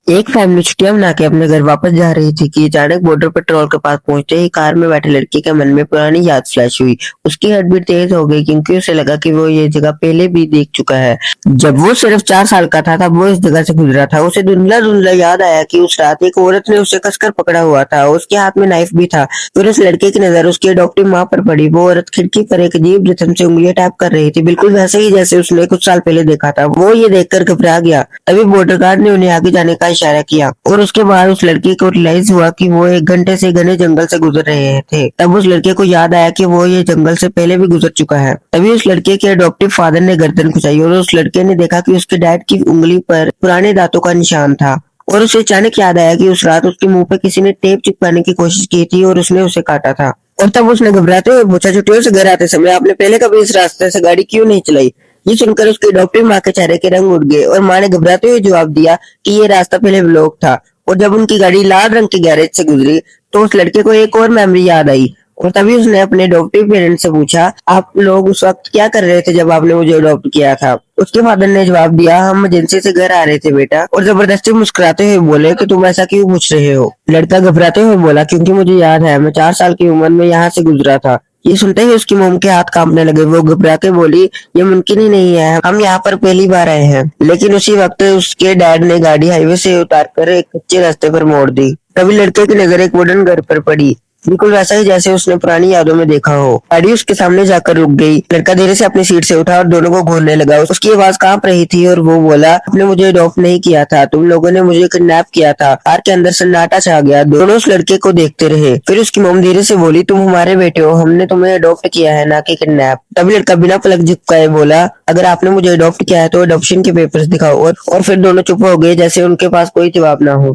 एक फैमिली छुट्टियां मना के अपने घर वापस जा रही थी कि अचानक बॉर्डर पेट्रोल के पास पहुंचते ही कार में बैठे लड़के के मन में पुरानी याद फ्लैश हुई। उसकी हार्ट बीट तेज हो गई क्योंकि उसे लगा कि वो ये जगह पहले भी देख चुका है। जब वो सिर्फ 4 साल का था तब वो इस जगह से गुजरा था। उसे धुंधला धुंधला याद आया कि उस रात एक औरत ने उसे कसकर पकड़ा हुआ था। उसके हाथ में नाइफ भी था। फिर उस लड़के की नजर उसकी अडॉप्टिव माँ पर पड़ी। वो औरत खिड़की पर एक अजीब रिथम से उंगलियां टैप कर रही थी, बिल्कुल वैसे ही जैसे उसने कुछ साल पहले देखा था। वो ये देखकर घबरा गया। तभी बॉर्डर गार्ड ने उन्हें आगे जाने का इशारा किया और उसके बाद उस लड़के को रियलाइज हुआ कि वो 1 घंटे से घने जंगल से गुजर रहे थे। तब उस लड़के को याद आया कि वो ये जंगल से पहले भी गुजर चुका है। तभी उस लड़के के अडॉप्टिव फादर ने गर्दन खुजाई और उस लड़के ने देखा कि उसके डैड की उंगली पर पुराने दांतों का निशान था। और उसे अचानक याद आया कि उस रात उसके मुंह पे किसी ने टेप चिपकाने की कोशिश की थी और उसने उसे काटा था। और तब उसने घबराते हुए पूछा, छुट्टियों से घर आते समय आपने पहले कभी इस रास्ते से गाड़ी क्यों नहीं चलाई? ये सुनकर उसकी अडॉप्टिव माँ के चेहरे के रंग उड़ गए और माँ ने घबराते हुए जवाब दिया कि ये रास्ता पहले ब्लॉक था। और जब उनकी गाड़ी लाल रंग के गैरेज से गुजरी तो उस लड़के को एक और मेमोरी याद आई। और तभी उसने अपने अडॉप्टिव पेरेंट्स से पूछा, आप लोग उस वक्त क्या कर रहे थे जब आपने मुझे अडॉप्ट किया था? उसके फादर ने जवाब दिया, हम एजेंसी से घर आ रहे थे बेटा। और जबरदस्ती मुस्कुराते हुए बोले कि तुम ऐसा क्यों पूछ रहे हो? लड़का घबराते हुए बोला, क्योंकि मुझे याद है मैं 4 साल की उम्र में यहाँ से गुजरा था। ये सुनते ही उसकी मोम के हाथ कांपने लगे। वो घबरा के बोली, ये मुमकिन ही नहीं है, हम यहाँ पर पहली बार आए हैं। लेकिन उसी वक्त उसके डैड ने गाड़ी हाईवे से उतार कर एक कच्चे रास्ते पर मोड़ दी। तभी लड़के की नजर एक वुडन घर पर पड़ी, बिल्कुल वैसा ही जैसे उसने पुरानी यादों में देखा हो। गाड़ी उसके सामने जाकर रुक गई। लड़का धीरे से अपनी सीट से उठा और दोनों को घूरने लगा। उसकी आवाज कांप रही थी और वो बोला, आपने मुझे अडॉप्ट नहीं किया था, तुम लोगों ने मुझे किडनैप किया था। कार के अंदर सन्नाटा छा गया। दोनों उस लड़के को देखते रहे। फिर उसकी मोम धीरे से बोली, तुम हमारे बेटे हो, हमने तुम्हें अडॉप्ट किया है, ना कि किडनैप। तभी लड़का बिना पलक झपकाए बोला, अगर आपने मुझे अडॉप्ट किया है तो अडॉप्शन के पेपर्स दिखाओ। और फिर दोनों चुप हो गए जैसे उनके पास कोई जवाब ना हो।